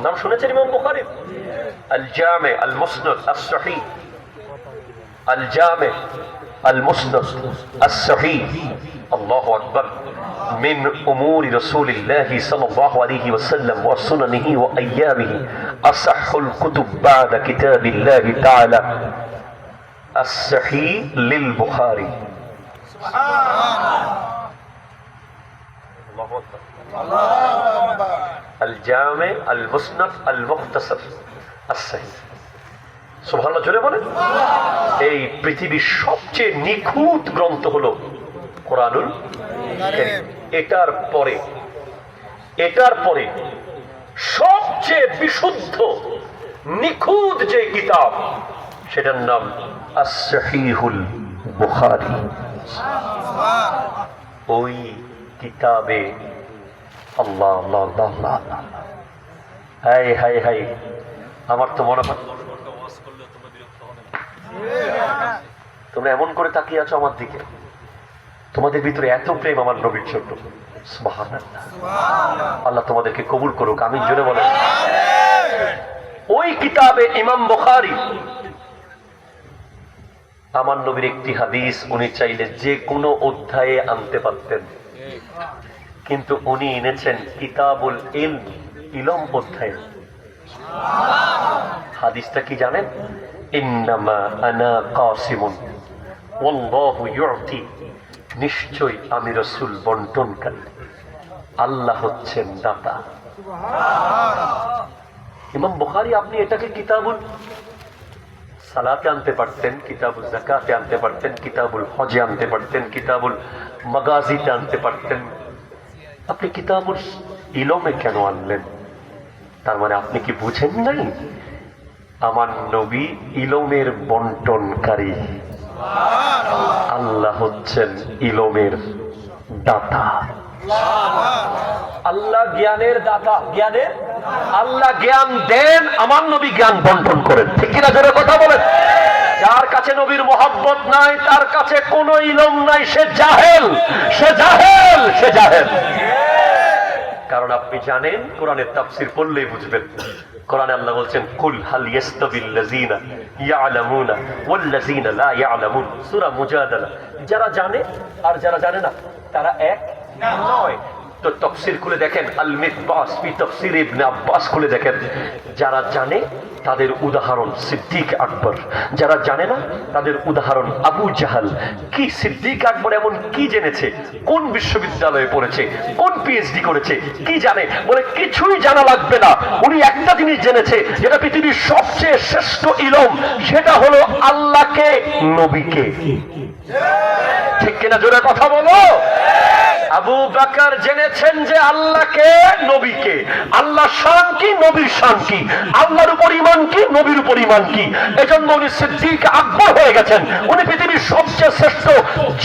নাম শুনেছেন ইমাম বুখারী? আল জামে আল মুসনাদ আস সহিহ, আল জামে আল মুসনাদ আস সহিহ। আল্লাহু আকবার। من أمور رسول الله صلى الله عليه وسلم وسننه وأيامه أصح الكتب بعد كتاب الله تعالى الصحيح للبخاري. الله أكبر. الجامع المسند المختصر الصحيح. সুবহানাল্লাহ জোরে বলেন। এই পৃথিবীর সবচেয়ে নিখুঁত গ্রন্থ হলো কোরআনুল কারীম। এটার পরে সবচেয়ে বিশুদ্ধ নিখুঁত যে কিতাব, সেটার নাম আস-সহিহুল বুখারী। ওই কিতাবে আল্লাহ আল্লাহ আল্লাহ, হাই হাই হাই, আমার তো মনে হয় তোমরা এমন করে তাকিয়ে আছো আমার দিকে, তোমাদের ভিতরে এত প্রেম আমার নবীর জন্য। সুবহানাল্লাহ। আল্লাহ তোমাদেরকে কবুল করুক, আমিন জোরে বলেন। ওই কিতাবে ইমাম বুখারী আমার নবীর একটি হাদিস উনি চাইলে যে কোনো অধ্যায়ে আনতে পারতেন, কিন্তু উনি এনেছেন কিতাবুল ইলম, ইলম অধ্যায়ে। হাদিসটা কি জানেন? ইন্নামা আনা কাসিমুন ওয়াল্লাহু ইউতি, নিশ্চয় আমি রাসূল বন্টনকারী, আল্লাহ হচ্ছেন দাতা। ইমাম বুখারী আপনি এটাকে কিতাবুল সালাতে আনতে পারতেন, কিতাবুল যাকাতে আনতে পারতেন, কিতাবুল হজে আনতে পারতেন, কিতাবুল মাগাজিতে আনতে পারতেন, আপনি কিতাবুল ইলমে কেন আনলেন? তার মানে আপনি কি বুঝেন নাই আমার নবী ইলমের বন্টনকারী, আল্লাহ হচ্ছেন ইলমের দাতা। আল্লাহ জ্ঞানের দাতা, জ্ঞানের আল্লাহ জ্ঞান দেন, আমার নবী জ্ঞান বন্টন করেন। ঠিক কিনা জোরে কথা বলেন। যার কাছে নবীর মহব্বত নাই, তার কাছে কোনো ইলম নাই, সে জাহেল, সে জাহেল, সে জাহেল। কারণ আপনি জানেন, কোরআনের তাফসীর পড়লেই বুঝবেন। কোরআনে আল্লাহ বলছেন কুল হাল ইয়াস্তাবিল লাযিনা ইয়ালামুনা ওয়াল লাযিনা লা ইয়ালামুন, সূরা মুজাদালা। যারা জানে আর যারা জানে না তারা এক নয়। তো তাফসীর খুলে দেখেন, আল মিকবাস ফি তাফসীর ইবনে আব্বাস খুলে দেখেন, যারা জানে তাদের উদাহরণ সিদ্দিক আকবর, যারা জানে না তাদের উদাহরণ আবু জাহাল। কি সিদ্দিক আকবর এমন কি জেনেছে? কোন বিশ্ববিদ্যালয়ে পড়েছে? কোন পিএইচডি করেছে? কি জানে? বলে কিছুই জানা লাগবে না, উনি একটা জিনিস জেনেছে, যেটা পৃথিবীর সবচেয়ে শ্রেষ্ঠ ইলম, সেটা হলো আল্লাহকে, নবীকে। ঠিক কিনা জোরে কথা বলো। আবু বকর জেনেছেন যে আল্লাহকে, নবীকে, আল্লাহর শান কি, নবীর শান কি, আল্লাহর উপর ঈমান কি, নবীর উপর ঈমান কি। এজন্য উনি সিদ্দিক আকবর হয়ে গেছেন, উনি পৃথিবীর সবচেয়ে শ্রেষ্ঠ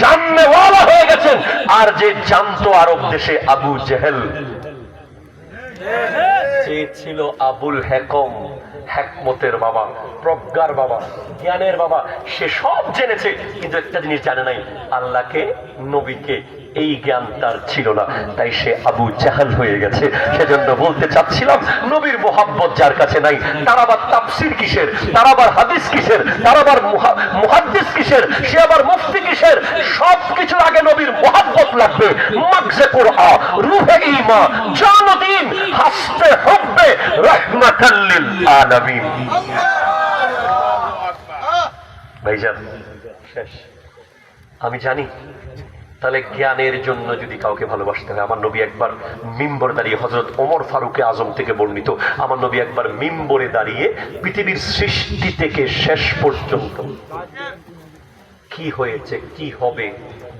জাননেওয়ালা হয়ে গেছেন। আর যে জানতো আরব দেশে আবু জেহেল, যে ছিল আবুল হেকম, হেকমতের বাবা, প্রজ্ঞার বাবা, জ্ঞানের বাবা, সে সব জেনেছে, কিন্তু একটা জিনিস জানে নাই, আল্লাহকে, নবীকে। এই জ্ঞান তার ছিল না, তাই সে আবু জাহাল হয়ে গেছে। সেজন্য বলতে চাচ্ছিলাম, নবীর মোহাব্বত যার কাছে নাই, তার আবার তাফসীর কিসের, তার আবার হাদিস কিসের, তার আবার মুহাদ্দিস কিসের, সে আবার মুফতি কিসের? সবকিছুর আগে নবীর মোহাব্বত লাগবে। মাগজে কুরআন, রূহে ঈমান, জান দ্বীন, হাসবে হুব্বে রাহমাতাল লিল আলামিন। ভাইজান শেষ। আমি জানি, তাহলে জ্ঞানের জন্য যদি কাউকে ভালোবাসতে হয়, আমার নবী একবার মিম্বরে দাঁড়িয়ে, হযরত ওমর ফারুকে আজম থেকে বর্ণিত, আমার নবী একবার মিম্বরে দাঁড়িয়ে পৃথিবীর সৃষ্টি থেকে শেষ পর্যন্ত কি হয়েছে, কি হবে,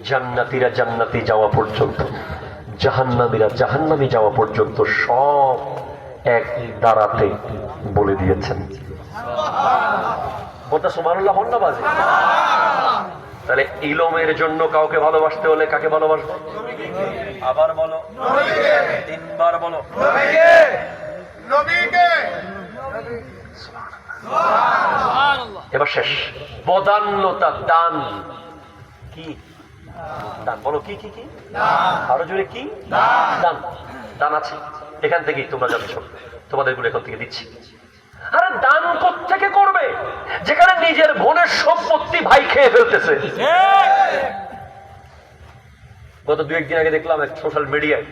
জান্নাতীরা জান্নাতে যাওয়া পর্যন্ত, জাহান্নামীরা জাহান্নামে যাওয়া পর্যন্ত সব এক দাঁড়াতে বলে দিয়েছেন। কথা সুবহানাল্লাহ হন না বাজে। তাহলে ইলমের জন্য কাউকে ভালোবাসতে হলে কাকে ভালোবাসবো? আবার বলো, তিনবার বলো, এবার শেষ। বদান্যতা, দান। কি দান? বলো কি কি কি? আরো জোরে কি? দান। দান আছে, এখান থেকেই তোমরা যাচ্ছ, তোমাদের গুলো এখান থেকে দিচ্ছি। আরে দান কোত্থেকে করবে যেখানে নিজের বোনের সম্পত্তি ভাই খেয়ে ফেলতেছে? গত 2-1 দিন আগে দেখলাম এক সোশ্যাল মিডিয়ায়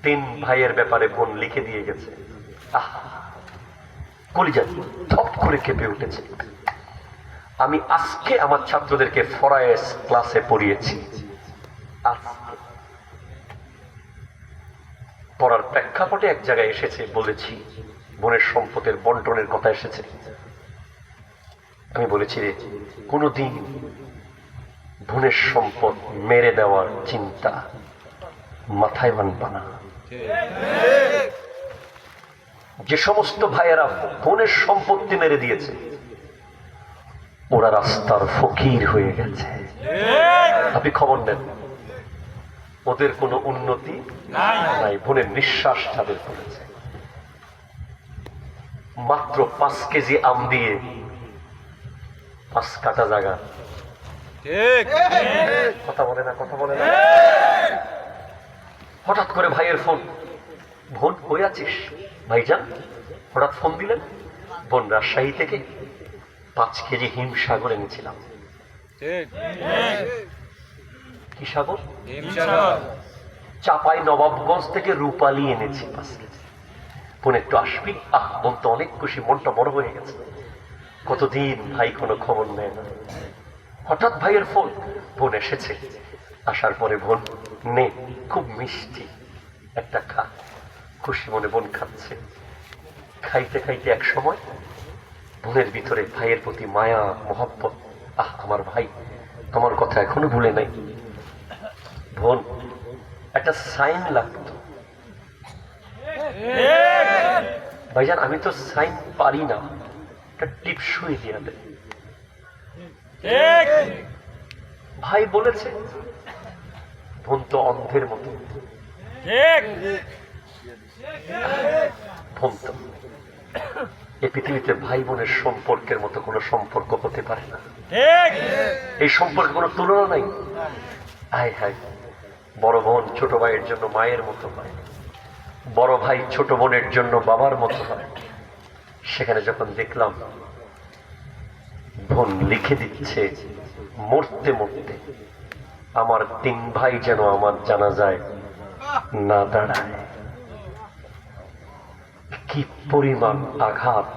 3 ভাইয়ের ব্যাপারে বোন লিখে দিয়ে গেছে। কলিজা ধপ করে কেঁপে উঠেছে। আমি আজকে আমার ছাত্রদেরকে ফরায়েজ ক্লাসে পড়িয়েছি। পড়ার প্রেক্ষাপটে এক জায়গায় এসেছে, বলেছি বোনের সম্পদের বন্টনের কথা এসেছে। আমি বলেছি রে, কোনদিন বোনের সম্পদ মেরে দেওয়ার চিন্তা মাথায় আনবা না। যে সমস্ত ভাইয়েরা বোনের সম্পত্তি মেরে দিয়েছে ওরা রাস্তার ফকির হয়ে গেছে। আপনি খবর নেন, ওদের কোনো উন্নতি নাই, বোনের নিঃশ্বাস তাদের পড়েছে। মাত্র 5 কেজি আম দিয়ে 5 কাটা জায়গা। কথা বলে না, কথা বলে না। হঠাৎ করে ভাইয়ের ফোন, বোন কই আছিস? ভাইজান হঠাৎ ফোন দিলেন, বোন রাজশাহী থেকে 5 কেজি হিমসাগর এনেছিলাম। কি সাগর? চাপাই নবাবগঞ্জ থেকে রূপালী এনেছি 5 কেজি। বোন একটু আসবি? বোন তো অনেক খুশি, মনটা বড় হয়ে গেছে। কতদিন ভাই কোনো খবর নেয় না। হঠাৎ ভাইয়ের ফোন, বোন এসেছে। আসার পরে বোন নে, খুব মিষ্টি একটা খা। খুশি মনে বোন খাচ্ছে। খাইতে খাইতে এক সময় বোনের ভিতরে ভাইয়ের প্রতি মায়া মহব্বত, আমার ভাই আমার কথা এখনো ভুলে নাই। বোন একটা সাইন লাগতো। ভাইজান আমি তো সাইন পারি না, একটা টিপসই দিয়া দেয়। ভাই বলেছে, বোন তো অন্ধের মতো। এই পৃথিবীতে ভাই বোনের সম্পর্কের মতো কোনো সম্পর্ক হতে পারে না। এই সম্পর্কে কোনো তুলনা নাই। হায় হায়, বড় বোন ছোট ভাইয়ের জন্য মায়ের মতো হয়, বড় ভাই ছোট বোনের জন্য বাবার মতো হয়। সেখানে যখন দেখলাম বোন লিখে দিচ্ছে, মরতে মরতে আমার 3 ভাই যেন আমার জানাজায় না দাঁড়ায়, কি পরিমাণ আঘাত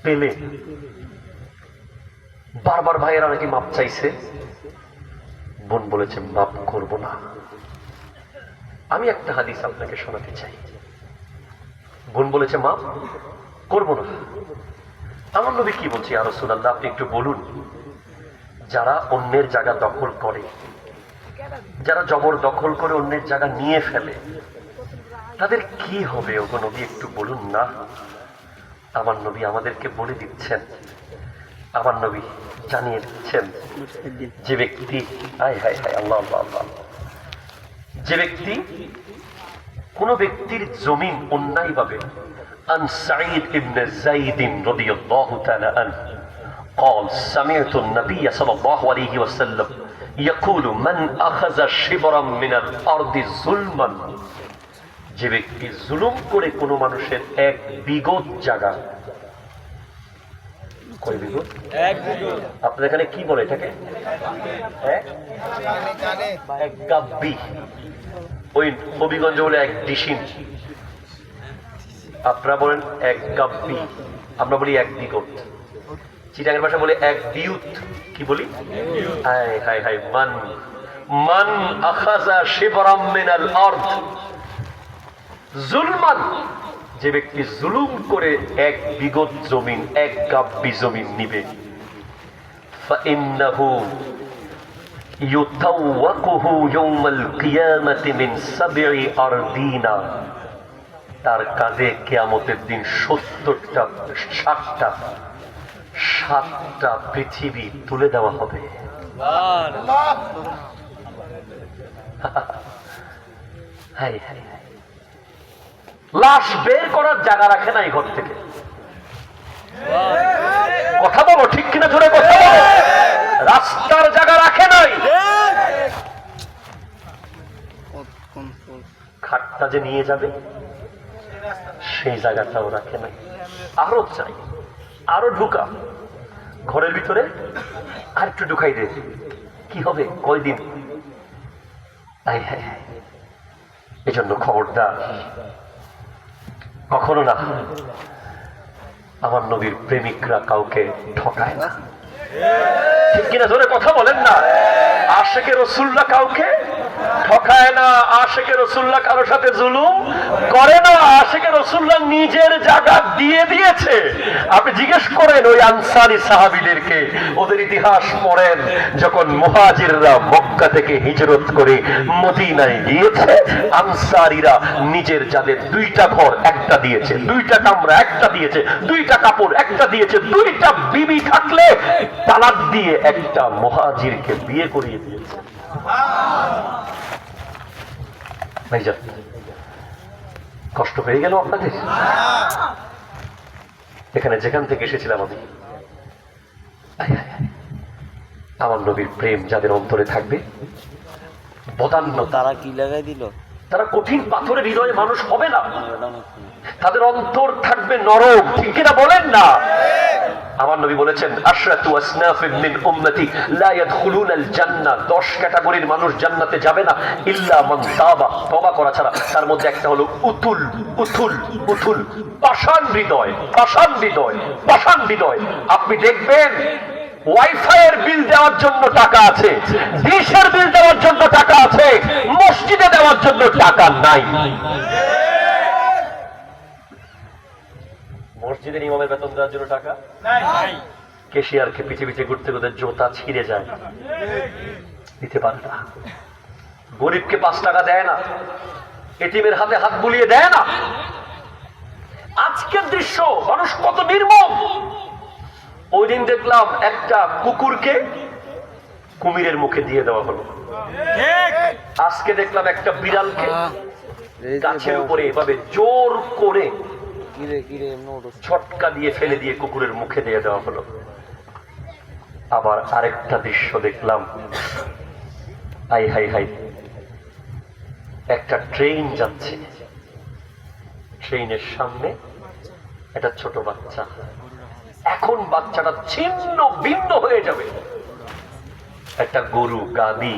পেলে। বারবার ভাইয়েরা নাকি মাপ চাইছে, বোন বলেছে মাপ করব না। আমি একটা হাদিস আপনাকে শোনাতে চাই। বোন বলেছে মাপ করব না। আমার নবী কি বলছে, ইয়া রাসূলুল্লাহ আপনি একটু বলুন, যারা অন্যের জায়গা দখল করে, যারা জবর দখল করে অন্যের জায়গা নিয়ে ফেলে, তাদের কি হবে? ওগো নবী একটু বলুন না। আমার নবী আমাদেরকে বলে দিচ্ছেন, আমার নবী জানিয়ে দিচ্ছেন, যে ব্যক্তি হায় হায় হায় আল্লাহ আল্লাহ আল্লাহ, যে ব্যক্তি কোন ব্যক্তির জমিন অন্যায়ভাবে, عن سعيد بن زيد رضي الله تعالى عنه قال سمعت النبي صلى الله عليه وسلم يقول من أخذ شبرا من الأرض ظلما, যে ব্যক্তি জুলুম করে কোন মানুষের 1 বিঘত জায়গা, কয় বিঘত? 1 বিঘত। আপনাদের এখানে কি বলে এটাকে? 1 গাব্বি। ওই হবিগঞ্জ বলে 1 ডিসিম, আপনারা বলেন 1 গাব্বি, আমরা বলি 1 বিঘত। চিটাঙ্গের ভাষা বলে 1 বিউত। কি বলি? হায় হায় হায়, মান মান আখাযা শিবরাম মিনাল আরদ জুলমান, যে ব্যক্তি জুলুম করে 1 বিঘত জমিন, 1 গাব্বি জমিন নিবে, ফাইন্নাহু ইউতাওয়াকুহু ইয়াউমাল কিয়ামাতি মিন 7 আরদিনা, তার কাঁধে কিয়ামতের দিন 7টা পৃথিবী তুলে দেওয়া হবে। হায় হায়, লাশ বের করার জায়গা রাখে না এই ঘর থেকে। কথা বলো ঠিক কিনা, জোরে কথা বলো। রাস্তার জায়গা রাখে নাই। খাটটা যে নিয়ে যাবে সেই জায়গাটাও রাখে নাই। আরো চাই, আরো ঢুকা, ঘরের ভিতরে আর একটু ঢুকাই দে, কি হবে কয়দিন। এজন্য খবরদার কখনো না, আমার নবীর প্রেমিকরা কাউকে ঠকায় না, ঠিক কিনা জোরে কথা বলেন না। আশেকে রাসূলুল্লাহ কাউকে ঠকায় না, আশেকে রাসূলুল্লাহ কারোর সাথে জুলুম করে না, আশেকে রাসূলুল্লাহ নিজের জায়গা দিয়ে দিয়েছে। আপনি জিজ্ঞেস করেন ওই আনসারী সাহাবীদেরকে, ওদের ইতিহাস পড়েন, যখন মুহাজিররা মক্কা থেকে হিজরত করে মদিনায় গিয়েছে, আনসারীরা নিজের যাদের 2টা ঘর একটা দিয়েছে, 2টা কামরা একটা দিয়েছে, 2টা কাপড় একটা দিয়েছে, 2টা বিবি থাকলে তালাক দিয়ে একটা মুহাজিরকে বিয়ে করিয়ে দিয়েছে। ভাইজান কষ্ট পেয়ে গেল আপনাদের? এখানে যেখান থেকে এসেছিলাম আমি, আমার নবীর প্রেম যাদের অন্তরে থাকবে, বদান্য তারা কি লাগাই দিল, তারা কঠিন পাথরের হৃদয়ে মানুষ হবে না, তাদের অন্তর থাকবে নরম, ঠিক কিনা বলেন না। আমার নবী বলেছেন আশরাতু আসনাফিন মিন উম্মতি লা ইয়াদখুলুনাল জান্নাহ, 10 ক্যাটাগরির মানুষ জান্নাতে যাবে না ইল্লা মান তাবা, তওবা করা ছাড়া। তার মধ্যে একটা হলো উতুল উতুল উতুল, পাষাণ হৃদয়, পাষাণ হৃদয়, পাষাণ হৃদয়। আপনি দেখবেন ওয়াইফাই এর বিল দেওয়ার জন্য টাকা আছে, ডিশের বিল দেওয়ার জন্য টাকা আছে, মসজিদে দেওয়ার জন্য টাকা নাই। মসজিদের ইমামের বেতন দেওয়ার জন্য টাকা নাই, ক্যাশিয়ারকে পিছে পিছে ঘুরতে ঘুরতে জোতা ছিঁড়ে যায়, দিতে পারে না। গরিবকে 5 টাকা দেয় না, এতিমের হাতে হাত বুলিয়ে দেয় না। আজকের দৃশ্য মানুষ কত নির্মম। ওই দিন দেখলাম একটা কুকুরকে কুমিরের মুখে দিয়ে দেওয়া হলো, আজকে দেখলাম একটা বিড়ালকে গাছের উপরে এভাবে জোর করে ছটকা দিয়ে ফেলে দিয়ে কুকুরের মুখে দিয়ে দেওয়া হলো। আবার আরেকটা দৃশ্য দেখলাম, হাই হাই হাই, একটা ট্রেন যাচ্ছে, ট্রেনের সামনে একটা ছোট বাচ্চা, এখন বাচ্চাটা ছিন্ন ভিন্ন হয়ে যাবে। একটা গরু গাদি,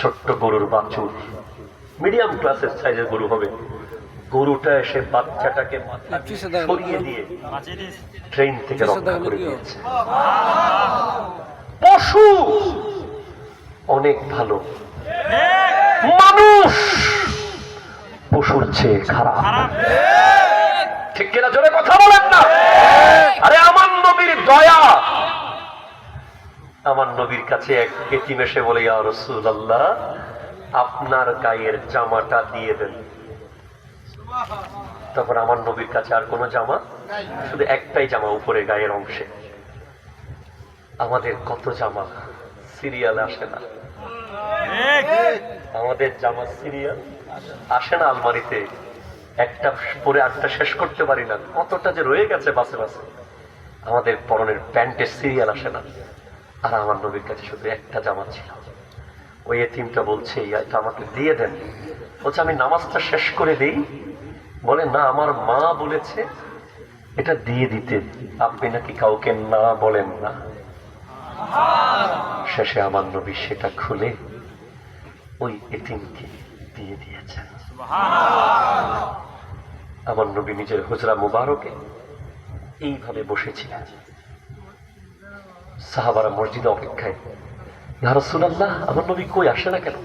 ছোট্ট গরুর বাছুর, মিডিয়াম ক্লাসের সাইজের গরু হবে, গরুটা এসে বাচ্চাটাকে সরিয়ে দিয়ে ট্রেন থেকে রক্ষা করে দিয়েছে। পশু অনেক ভালো, মানুষ পশুর চেয়ে খারাপ, ঠিক কিনা জোরে কথা বলেন না। আরে আমার নবীর দয়া, আমার নবীর কাছে এক এতিম এসে বলে, ইয়া রাসূলুল্লাহ আপনার গায়ের জামাটা দিয়ে দেন। তখন আমার নবীর কাছে আর কোনো জামা, শুধু একটাই জামা উপরে গায়ের অংশে। আমাদের কত জামা সিরিয়াল আসে না, আমাদের জামা সিরিয়াল আসে না আলমারিতে, একটা পরে আটটা শেষ করতে পারি না, কতটা যে রয়ে গেছে বাসে বাসে। আমাদের পরনের প্যান্টের সিরিয়াল আসে না, আর আমার নবীর কাছে শুধু একটা জামা ছিল। ওই এতিমটা বলছে, এটা আমাকে দিয়ে দেন। বলছে আমি নামাজটা শেষ করে দিই। বলে না, আমার মা বলেছে এটা দিয়ে দিতে, আপনি নাকি কাউকে না বলেন না। শেষে আমার নবী সেটা খুলে ওই এতিমকে দিয়ে দিয়েছেন। আমার নবী নিজের হুজরা মুবারকে এইভাবে বসেছিলেন, সাহাবারা মসজিদে অপেক্ষায়, ইয়া রাসূলুল্লাহ আমার নবী কই, আসে না কেন?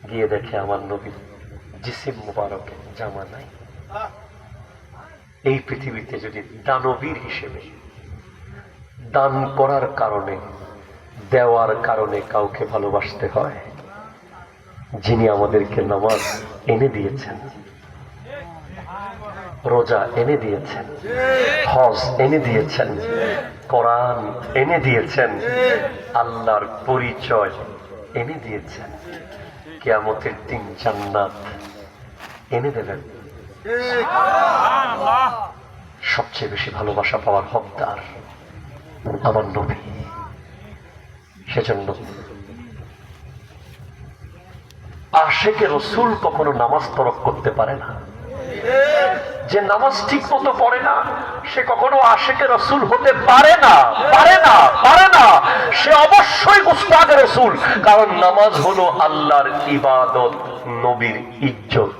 গিয়ে দেখে আমার নবী জিসিম মুবারকে জামা নাই। এই পৃথিবীতে যদি দানবীর হিসেবে দান করার কারণে, দেওয়ার কারণে কাউকে ভালোবাসতে হয়, যিনি আমাদেরকে নামাজ এনে দিয়েছেন, রোজা এনে দিয়েছেন, হজ এনে দিয়েছেন, কোরআন এনে দিয়েছেন, আল্লাহর পরিচয় এনে দিয়েছেন, কিয়ামতের দিন জান্নাত এনে দেবেন, সবচেয়ে বেশি ভালোবাসা পাওয়ার হকদার আমার নবী। সেজন্য আশেকে রসুল কখনো নামাজ তরক করতে পারে না। যে নামাজ ঠিক মতো পড়ে না সে কখনো আশেকে রসুল হতে পারে না, পারে না, পারে না। সে অবশ্যই মুস্তাকে রসুল, কারণ নামাজ হলো আল্লাহর ইবাদত, নবীর ইজ্জত।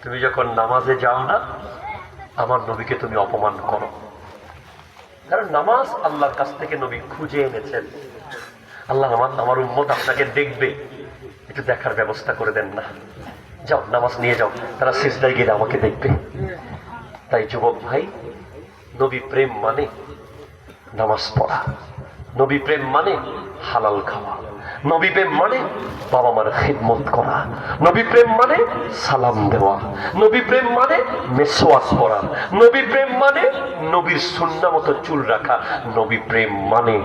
তুমি যখন নামাজে যাও না, আমার নবীকে তুমি অপমান করো, কারণ নামাজ আল্লাহর কাছ থেকে নবী খুঁজে এনেছেন। আল্লাহ আমার উম্মত আপনাকে দেখবে, একটু দেখার ব্যবস্থা করে দেন না। যাও নামাজ নিয়ে যাও, তারা সিজদায় গেলে আমাকে দেখবে। তাই যুবক ভাই, নবী প্রেম মানে নামাজ পড়া, নবী প্রেম মানে হালাল খাওয়া, নবী প্রেম মানে বাবা মার খিদমত করা, নবী প্রেম মানে সালাম দেওয়া, নবী প্রেম মানে মেসওয়াক করা, নবী প্রেম মানে নবীর সুন্নাহ মতো চুল রাখা, নবী প্রেম মানে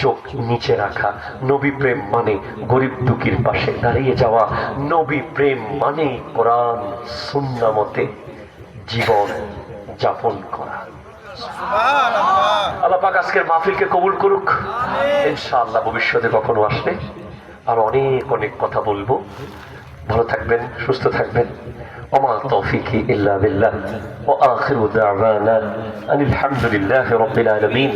চোখ নিচে রাখা, নবী প্রেম মানে গরিব দুঃখীর পাশে দাঁড়িয়ে যাওয়া, নবী প্রেম মানে কোরআন সুন্নাহ মতে জীবন যাপন করা। আল্লাহ পাক আজকের মাহফিলকে কবুল করুক। ইনশাআল্লাহ ভবিষ্যতে কখনো আসলে আর অনেক অনেক কথা বলবো। ভালো থাকবেন, সুস্থ থাকবেন। ওমা তৌফিকি ইল্লা বিল্লাহ ওয়া আখিরু দাওয়ানা আনিল হামদুলিল্লাহি রাব্বিল আলামিন।